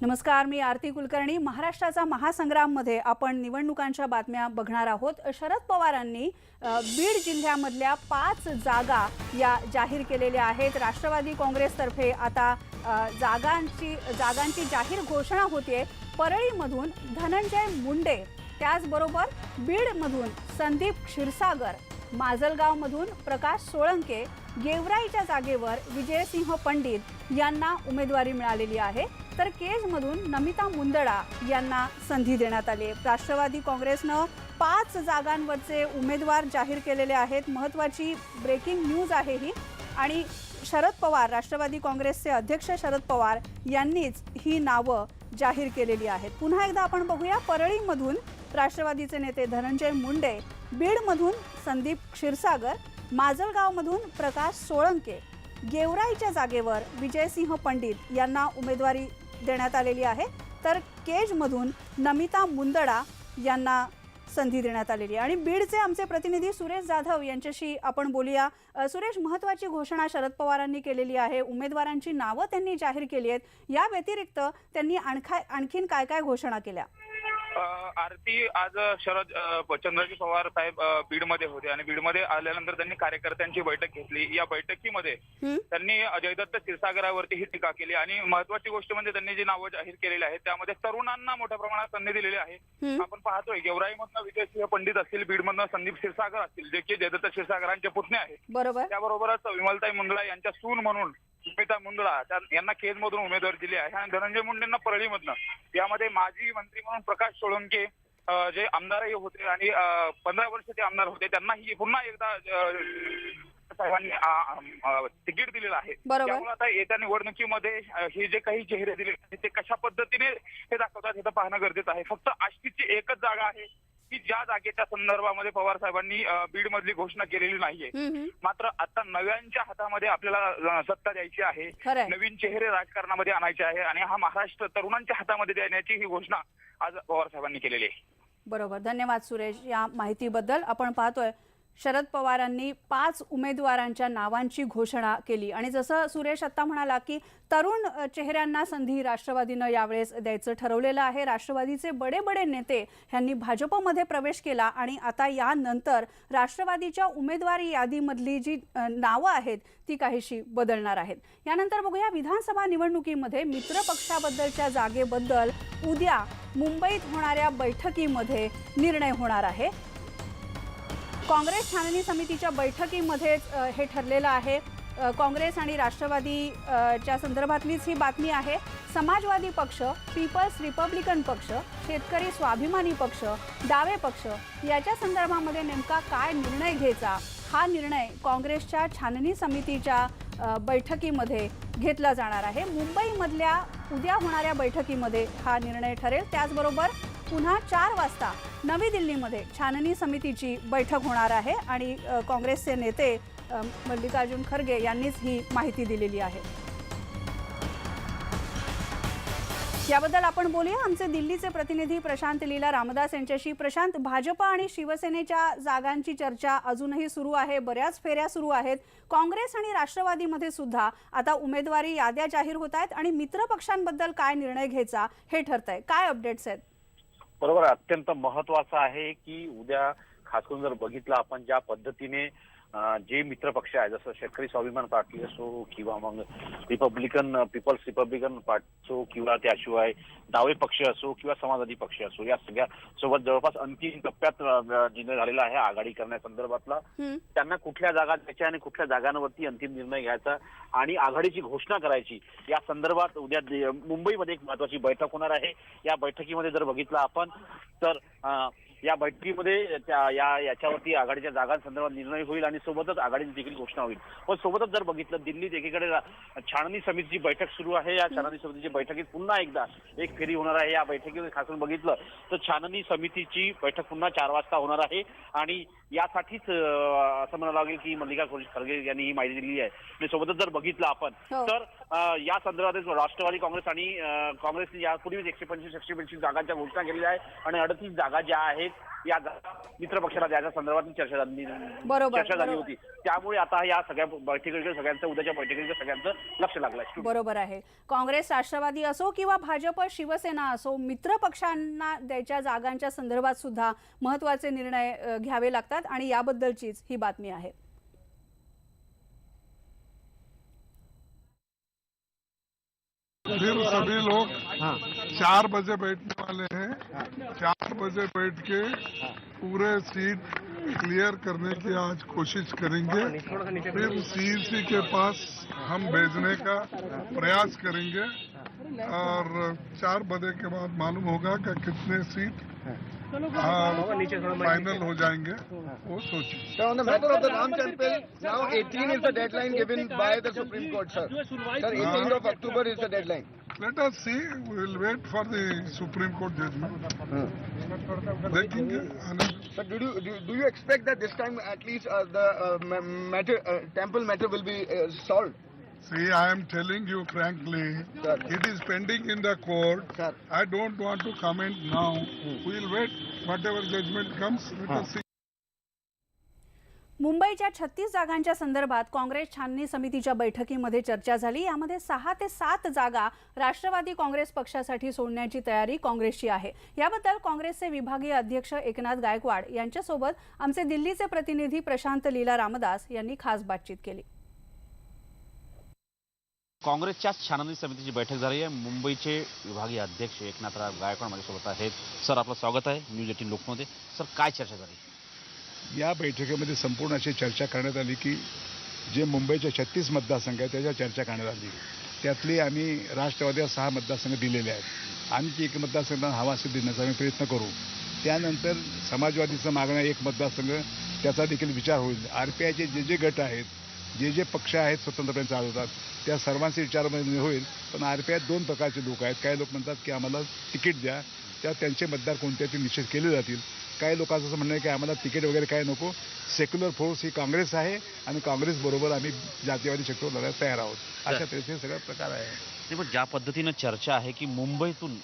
नमस्कार, मी आरती कुलकर्णी। महाराष्ट्राचा महासंग्राममध्ये आपण निवडणुकांच्या बातम्या बघणार आहोत। शरद पवारांनी बीड जिल्ह्यामधल्या 5 जागा या जाहीर केलेल्या आहेत। राष्ट्रवादी काँग्रेसतर्फे आता जागांची जाहीर घोषणा होते। परळीमधून धनंजय मुंडे, त्याचबरोबर बीडमधून संदीप क्षीरसागर, माजलगावमधून प्रकाश सोळंके, गेवराईच्या जागेवर विजयसिंह पंडित यांना उमेदवारी मिळालेली आहे। तर केजमधून नमिता मुंदडा यांना संधी देण्यात आली। राष्ट्रवादी काँग्रेसनं 5 जागांवरचे उमेदवार जाहीर केलेले आहेत। महत्त्वाची ब्रेकिंग न्यूज आहे ही। आणि शरद पवार, राष्ट्रवादी काँग्रेसचे अध्यक्ष शरद पवार यांनीच ही नावं जाहीर केलेली आहेत। पुन्हा एकदा आपण बघूया। परळीमधून राष्ट्रवादीचे नेते धनंजय मुंडे, बीडमधून संदीप क्षीरसागर, माजलगावमधून प्रकाश सोळंके, गेवराईच्या जागेवर विजयसिंह पंडित यांना उमेदवारी देण्यात आलेली आहे। तर केजमधून नमिता मुंदडा यांना संधी देण्यात आलेली आहे। आणि बीडचे आमचे प्रतिनिधी सुरेश जाधव यांच्याशी आपण बोलूया। सुरेश, महत्त्वाची घोषणा शरद पवारांनी केलेली आहे। उमेदवारांची नावं त्यांनी जाहीर केली आहेत। या व्यतिरिक्त त्यांनी आणखीन काय काय घोषणा केल्या? आरती, आज शरद चंद्रजी पवार साहेब बीडमध्ये होते आणि बीडमध्ये आल्यानंतर त्यांनी कार्यकर्त्यांची बैठक घेतली। या बैठकीमध्ये त्यांनी जयदत्त क्षीरसागरावरती ही टीका केली आणि महत्वाची गोष्ट म्हणजे त्यांनी जी नावं जाहीर केलेली आहेत त्यामध्ये तरुणांना मोठ्या प्रमाणात संधी दिलेली आहे। आपण पाहतोय गेवराईमधनं विजयसिंह पंडित असतील, बीडमधनं संदीप क्षीरसागर असतील, जे की जयदत्त क्षीरसागरांचे पुतणे आहेत। बरोबर। त्याबरोबरच विमलताई मुंदडा यांच्या सून म्हणून नमिता मुंदडा यांना केजमधून उमेदवारी दिली आहे आणि धनंजय मुंडेंना परळीमधनं। यामध्ये माजी मंत्री म्हणून प्रकाश सोळंके जे आमदारही होते आणि 15 वर्ष ते आमदार होते, त्यांनाही पुन्हा एकदा साहेबांनी तिकीट दिलेलं आहे। त्यामुळे आता येत्या निवडणुकीमध्ये हे जे काही चेहरे दिले ते कशा पद्धतीने हे दाखवतात हे तर पाहणं गरजेचं आहे। फक्त आष्टीची एकच जागा आहे की ज्या जागेच्या संदर्भामध्ये पवार साहेबांनी बीड मधली घोषणा केलेली नाहीये। मात्र आता नव्यांच्या हातामध्ये आपल्याला सत्ता द्यायची आहे, नवीन चेहरे राजकारणामध्ये आणायचे आहे आणि हा महाराष्ट्र तरुणांच्या हातामध्ये देण्याची ही घोषणा आज पवार साहेबांनी केलेली आहे। बरोबर, धन्यवाद सुरेश या माहितीबद्दल। आपण पाहतोय शरद पवारांनी 5 उमेदवारांच्या नावांची घोषणा केली आणि जसं सुरेश आता म्हणाला की तरुण चेहऱ्यांना संधी राष्ट्रवादीनं यावेळेस द्यायचं ठरवलेलं आहे। राष्ट्रवादीचे बडे नेते यांनी भाजपमध्ये प्रवेश केला आणि आता यानंतर राष्ट्रवादीच्या उमेदवारी यादीमधली जी नावं आहेत ती काहीशी बदलणार आहेत। यानंतर बघूया विधानसभा निवडणुकीमध्ये मित्र पक्षाबद्दलच्या जागेबद्दल उद्या मुंबईत होणाऱ्या बैठकीमध्ये निर्णय होणार आहे। काँग्रेस छाननी समितीच्या बैठकीमध्ये हे ठरलेलं आहे। काँग्रेस आणि राष्ट्रवादीच्या संदर्भातलीच ही बातमी आहे। समाजवादी पक्ष, पीपल्स रिपब्लिकन पक्ष, शेतकरी स्वाभिमानी पक्ष, डावे पक्ष याच्या संदर्भामध्ये नेमका काय निर्णय घ्यायचा हा निर्णय काँग्रेसच्या छाननी समितीच्या बैठकीमध्ये घेतला जाणार आहे। मुंबईमधल्या उद्या होणाऱ्या बैठकीमध्ये हा निर्णय ठरेल। त्याचबरोबर पुन्हा 4 वाजता नवी दिल्लीमध्ये छाननी समितीची बैठक होणार आहे आणि काँग्रेसचे नेते मल्लिकार्जुन खरगे यांनीच ही माहिती दिलेली आहे। याबद्दल आपण बोलूया आमचे दिल्लीचे प्रतिनिधी प्रशांत लीला रामदास यांच्याशी। प्रशांत, भाजप आणि शिवसेनेच्या जागांची चर्चा अजूनही सुरू आहे, बऱ्याच फेऱ्या सुरू आहेत। काँग्रेस आणि राष्ट्रवादीमध्ये सुद्धा आता उमेदवारी याद्या जाहीर होत आहेत आणि मित्र पक्षांबद्दल काय निर्णय घ्यायचा हे ठरतंय। काय अपडेट्स आहेत? बरोबर, अत्यंत महत्वाचं आहे की उद्या खास करून जर बघितलं आपण ज्या पद्धतीने जे मित्र पक्ष आहे जसं शेतकरी स्वाभिमान पार्टी असो किंवा मग पीपल्स रिपब्लिकन पार्टी असो किंवा त्याशिवाय डावे पक्ष असो किंवा समाजवादी पक्ष असो, या सगळ्या सोबत जवळपास अंतिम टप्प्यात निर्णय झालेला आहे आघाडी करण्यासंदर्भातला। त्यांना कुठल्या जागा द्यायच्या आणि कुठल्या जागांवरती अंतिम निर्णय घ्यायचा आणि आघाडीची घोषणा करायची या संदर्भात उद्या मुंबईमध्ये एक महत्वाची बैठक होणार आहे। या बैठकीमध्ये जर बघितलं आपण तर या बैठकीमध्ये याच्यावरती आघाडीच्या जागांसंदर्भात निर्णय होईल आणि सोबतच आघाडीची देखील घोषणा होईल। पण सोबतच जर बघितलं दिल्लीत एकीकडे छाननी समितीची बैठक सुरू आहे। या छाननी समितीची बैठकीत पुन्हा एकदा एक फेरी होणार आहे। या बैठकीमध्ये खास करून बघितलं तर छाननी समितीची बैठक पुन्हा 4 वाजता होणार आहे आणि यासाठीच असं म्हणावं लागेल की मल्लिकार्जुन खरगे यांनी ही माहिती दिली आहे। आणि सोबतच जर बघितलं आपण तर या संदर्भात राष्ट्रवादी काँग्रेस आणि काँग्रेसने यापूर्वीच 125 जागांच्या घोषणा केलेल्या आहे आणि 38 जागा ज्या आहेत या मित्र पक्षाला द्यायच्या संदर्भात चर्चा झाली होती. त्यामुळे आता या सगळ्या बैठकीकडे सगळ्यांचं उद्याच्या बैठकीकडे सगळ्यांचं लक्ष लागलंय. बरोबर आहे. काँग्रेस, राष्ट्रवादी असो किंवा भाजप, शिवसेना असो, मित्र पक्षांना द्यायच्या जागांच्या संदर्भात सुद्धा महत्त्वाचे निर्णय घ्यावे लागतात आणि याबद्दलचीच ही बातमी आहे. फिर सभी लोग 4 बजे बैठने वाले हैं. 4 बजे बैठ के पूरे सीट क्लियर करने की आज कोशिश करेंगे. फिर सीईसी के पास हम भेजने का प्रयास करेंगे और 4 बजे के बाद मालूम होगा कि कितने सीट फाइनल हो जाएंगे, वो सोचिए. Sir, on the matter of the Ram Temple, now 18 is the deadline given by the Supreme Court, sir. Sir, 18th of October is the deadline. Let us see. We will wait for the Supreme Court judgment. देखेंगे. But do you expect that this time at least the temple matter will be solved? See, I am telling you frankly, Sir. it is pending in the court. Sir. I don't want to comment now. We will wait. Whatever judgment comes, let us see. मुंबईच्या 36 जागांच्या संदर्भात काँग्रेस छाननी समितीच्या बैठकीमध्ये चर्चा झाली. यामध्ये 6 ते 7 जागा राष्ट्रवादी काँग्रेस पक्षासाठी सोडण्याची तयारी काँग्रेसची आहे. याबद्दल काँग्रेसचे विभागीय अध्यक्ष एकनाथ गायकवाड यांच्यासोबत आमचे दिल्लीचे प्रतिनिधी प्रशांत लीला रामदास यांनी खास बातचीत केली. काँग्रेसच्या छाननी समितीची बैठक झाली आहे. मुंबईचे विभागीय अध्यक्ष एकनाथराव गायकवाड माझ्यासोबत आहेत. सर, आपलं स्वागत आहे न्यूज 18 लोकमध्ये. सर, काय चर्चा झाली? या बैठकीमध्ये संपूर्ण अशी चर्चा करण्यात आली की जे मुंबईच्या 36 मतदारसंघ आहेत त्याच्या चर्चा करण्यात आली. त्यातली आम्ही राष्ट्रवादीला 6 मतदारसंघ दिलेले आहेत. आणखी एक मतदारसंघाला हवा असेल देण्याचा आम्ही प्रयत्न करू. त्यानंतर समाजवादीचं मागणं एक मतदारसंघ त्याचा देखील विचार होईल. RPIचे जे गट आहेत, जे पक्ष आहेत स्वतंत्रपणे चालवतात, त्या सर्वांचे विचारामध्ये होईल. पण RPIत 2 प्रकारचे लोक आहेत. काही लोक म्हणतात की आम्हाला तिकीट द्या, त्यांचे मतदार कोणते ते निश्चित केले जातील. काही लोकांचं असं म्हणणं आहे की आम्हाला तिकीट वगैरे काय नको, सेक्युलर फोर्स ही काँग्रेस आहे आणि काँग्रेसबरोबर आम्ही जातीवादी शक्तीवर लढायला तयार आहोत. अशा तऱ्हेचे सगळा प्रकार आहे. पण ज्या पद्धतीनं चर्चा आहे की मुंबईतून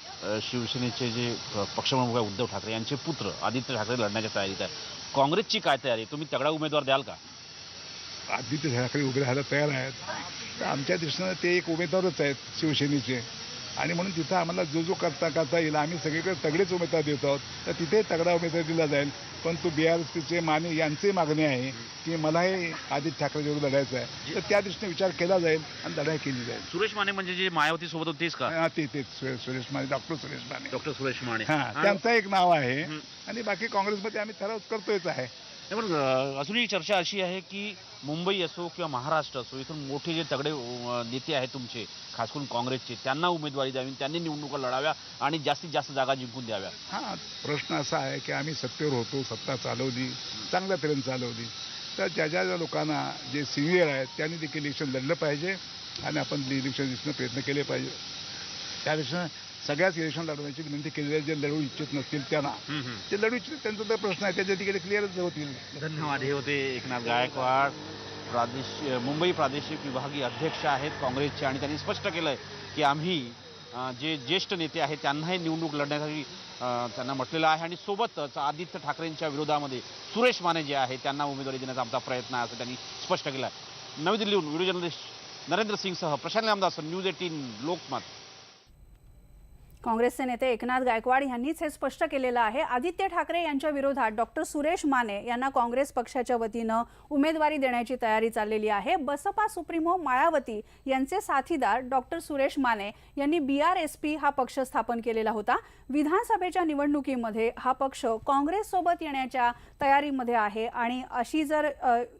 शिवसेनेचे जे पक्षप्रमुख आहे उद्धव ठाकरे यांचे पुत्र आदित्य ठाकरे लढण्याच्या तयारीत आहे. काँग्रेसची काय तयारी? तुम्ही तगडा उमेदवार द्याल का? आदित्य ठाकरे उभे राहायला तयार आहेत. तर आमच्या दृष्टीनं ते एक उमेदवारच आहेत शिवसेनेचे आणि म्हणून तिथं आम्हाला जो करता येईल आम्ही सगळीकडे तगडेच उमेदवार देत आहोत. तर तिथे तगडा उमेदवार दिला जाईल. पण तो BRSPचे माने यांची मागणी आहे की मलाही आदित्य ठाकरे विरुद्ध लढायचं आहे. तर त्या दृष्टीने विचार केला जाईल आणि लढाई केली जाईल. सुरेश माने म्हणजे जे मायावती सोबत होतेच का? तेच सुरेश माने, डॉक्टर सुरेश माने. त्यांचं एक नाव आहे आणि बाकी काँग्रेसमध्ये आम्ही ठराव करतोयच आहे. पण अजूनही चर्चा अशी आहे की मुंबई असो किंवा महाराष्ट्र असो, इथून मोठे जे तगडे नेते आहेत तुमचे, खास करून काँग्रेसचे, त्यांना उमेदवारी द्यावी, त्यांनी निवडणुका लढाव्या आणि जास्तीत जास्त जागा जिंकून द्याव्या. प्रश्न असा आहे की आम्ही सत्तेवर होतो, सत्ता चालवली, चांगल्या तऱ्हेने चालवली. तर ज्या लोकांना जे सिनियर आहेत त्यांनी देखील इलेक्शन लढलं पाहिजे आणि आपण इलेक्शन प्रयत्न केले पाहिजे. त्या दृष्टीनं सगळ्याच इलेक्शन लढवण्याची विनंती केलेली आहे. जे लढू इच्छित नसतील त्यांना, ते लढू इच्छित त्यांचा तर प्रश्न आहे, त्याच्या तिकडे क्लिअरच होतील. धन्यवाद. हे होते एकनाथ गायकवाड, मुंबई प्रादेशिक विभागीय अध्यक्ष आहेत काँग्रेसचे आणि त्यांनी स्पष्ट केलंय की आम्ही जे ज्येष्ठ नेते आहेत त्यांनाही निवडणूक लढण्यासाठी त्यांना म्हटलेलं आहे आणि सोबतच आदित्य ठाकरेंच्या विरोधामध्ये सुरेश माने जे आहे त्यांना उमेदवारी देण्याचा आमचा प्रयत्न आहे असं त्यांनी स्पष्ट केलं आहे. नवी दिल्लीहून video journalist Narendra सिंगसह Prashant Ramdas, news 18 Lokmat. काँग्रेसचे नेते एकनाथ गायकवाड यांनीच हे स्पष्ट केलेलं आहे. आदित्य ठाकरे यांच्या विरोधात डॉक्टर सुरेश माने यांना काँग्रेस पक्षाच्या वतीनं उमेदवारी देण्याची तयारी चाललेली आहे. बसपा सुप्रीमो मायावती यांचे साथीदार डॉक्टर सुरेश माने यांनी BRSP हा पक्ष स्थापन केलेला होता. विधानसभेच्या निवडणुकीमध्ये हा पक्ष काँग्रेससोबत येण्याच्या तयारीमध्ये आहे आणि अशी जर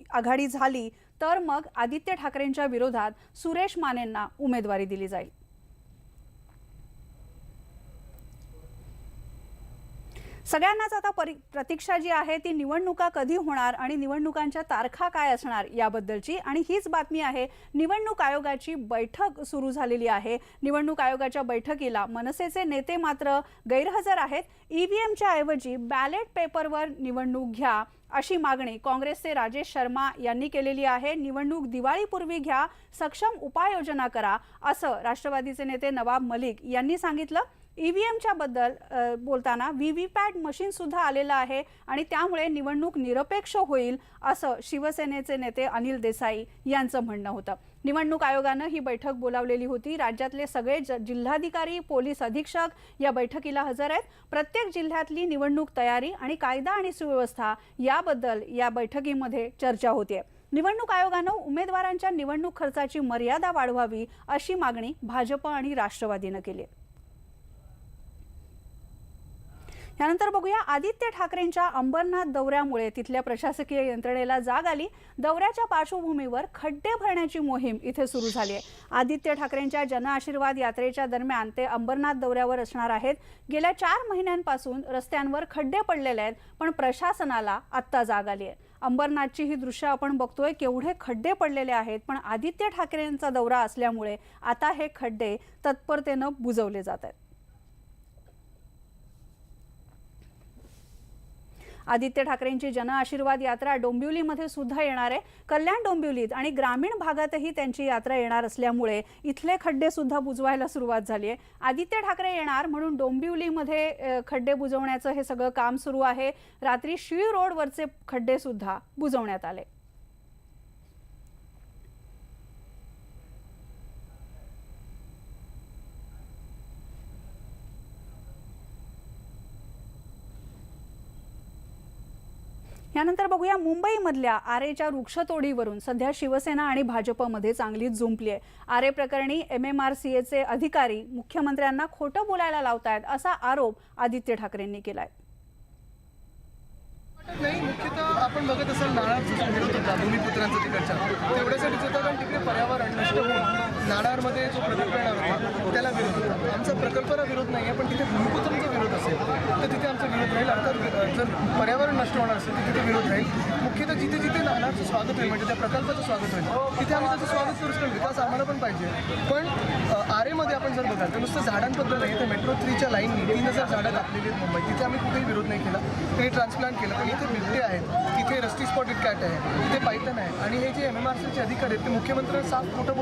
आघाडी झाली तर मग आदित्य ठाकरेंच्या विरोधात सुरेश मानेंना उमेदवारी दिली जाईल. सगळ्यांनाच आता प्रतीक्षा जी आहे ती निवडणुका कधी होणार आणि निवडणुकांच्या तारखा काय असणार याबद्दलची. आणि हीच बातमी आहे, निवडणूक आयोगाची बैठक सुरू झालेली आहे. निवडणूक आयोगाच्या बैठकीला मनसेचे नेते मात्र गैरहजर आहेत. EVMच्या ऐवजी बॅलेट पेपरवर निवडणूक घ्या अशी मागणी काँग्रेसचे राजेश शर्मा यांनी केलेली आहे. निवडणूक दिवाळीपूर्वी घ्या, सक्षम उपाययोजना करा असं राष्ट्रवादीचे नेते नवाब मलिक यांनी सांगितलं. EVMच्या बद्दल बोलताना व्हीव्हीपॅट मशीन सुद्धा आलेलं आहे आणि त्यामुळे निवडणूक निरपेक्ष होईल असं शिवसेनेचे नेते अनिल देसाई यांचं म्हणणं होतं. निवडणूक आयोगानं ही बैठक बोलावलेली होती. राज्यातले सगळे जिल्हाधिकारी, पोलीस अधीक्षक या बैठकीला हजर आहेत. प्रत्येक जिल्ह्यातली निवडणूक तयारी आणि कायदा आणि सुव्यवस्था याबद्दल या बैठकीमध्ये चर्चा होतीये. निवडणूक आयोगानं उमेदवारांच्या निवडणूक खर्चाची मर्यादा वाढवावी अशी मागणी भाजप आणि राष्ट्रवादीनं केली आहे. यानंतर बघूया, आदित्य ठाकरेंच्या अंबरनाथ दौऱ्यामुळे तिथल्या प्रशासकीय यंत्रणेला जाग आली. दौऱ्याच्या पार्श्वभूमीवर खड्डे भरण्याची मोहीम इथे सुरू झाली आहे. आदित्य ठाकरेंच्या जनआशीर्वाद यात्रेच्या दरम्यान ते अंबरनाथ दौऱ्यावर असणार आहेत. गेल्या 4 महिन्यांपासून रस्त्यांवर खड्डे पडलेले आहेत, पण प्रशासनाला आत्ता जाग आली आहे. अंबरनाथची ही दृश्य आपण बघतोय, केवढे खड्डे पडलेले आहेत, पण आदित्य ठाकरेंचा दौरा असल्यामुळे आता हे खड्डे तत्परतेनं बुजवले जात आहेत. आदित्य ठाकरेंची जनआशीर्वाद यात्रा डोंबिवलीमध्ये सुद्धा येणार आहे. कल्याण डोंबिवलीत आणि ग्रामीण भागातही त्यांची यात्रा येणार असल्यामुळे इथले खड्डे सुद्धा बुजवायला सुरुवात झाली आहे. आदित्य ठाकरे येणार म्हणून डोंबिवलीमध्ये खड्डे बुजवण्याचं हे सगळं काम सुरू आहे. रात्री शीळ रोडवरचे खड्डे सुद्धा बुजवण्यात आले. यानंतर बघूया, मुंबईमधल्या आरेच्या वृक्षतोडीवरून सध्या शिवसेना आणि भाजपमध्ये चांगलीच जुंपली आहे. आरे प्रकरणी MMRCAचे अधिकारी मुख्यमंत्र्यांना खोटं बोलायला लावतायत असा आरोप आदित्य ठाकरेंनी केलाय. नाही, मुख्यतः आपण बघत असाल नाणारचा विरोध होता भूमिपुत्रांचा तिकडच्या, तेवढ्यासाठीच होता कारण तिकडे पर्यावरण नष्ट होऊन नाणारमध्ये जो प्रकल्प येणार होता त्याला विरोध होता. आमचा प्रकल्पाला विरोध नाही आहे, पण तिथे भूमिपुत्रांचा विरोध असेल तर तिथे आमचा विरोध राहील. अर्थात जर पर्यावरण नष्ट होणार असेल तर तिथे विरोध राहील. मुख्यतः जिथे जिथे नाणारचं स्वागत होईल, म्हणजे त्या प्रकल्पाचं स्वागत होईल, तिथे आम्ही त्याचं स्वागत करूच कारण विकास आम्हाला पण पाहिजे. पण आरेमध्ये आपण जर बघाल तर नुसतं झाडांबद्दल नाही, तर मेट्रो 3च्या लाईननी 3000 झाडं कापलेली आहेत मुंबईत. तिथे आम्ही कुठेही विरोध नाही केला, ते ट्रान्सप्लांट केलं. पण इथे बिबटे आहेत, तिथे रस्टी स्पॉटेड कॅट आहे, तिथे पायथन आहे आणि हे जे MMRCAचे अधिकारी आहेत ते मुख्यमंत्र्यांना साफ खोटं बोला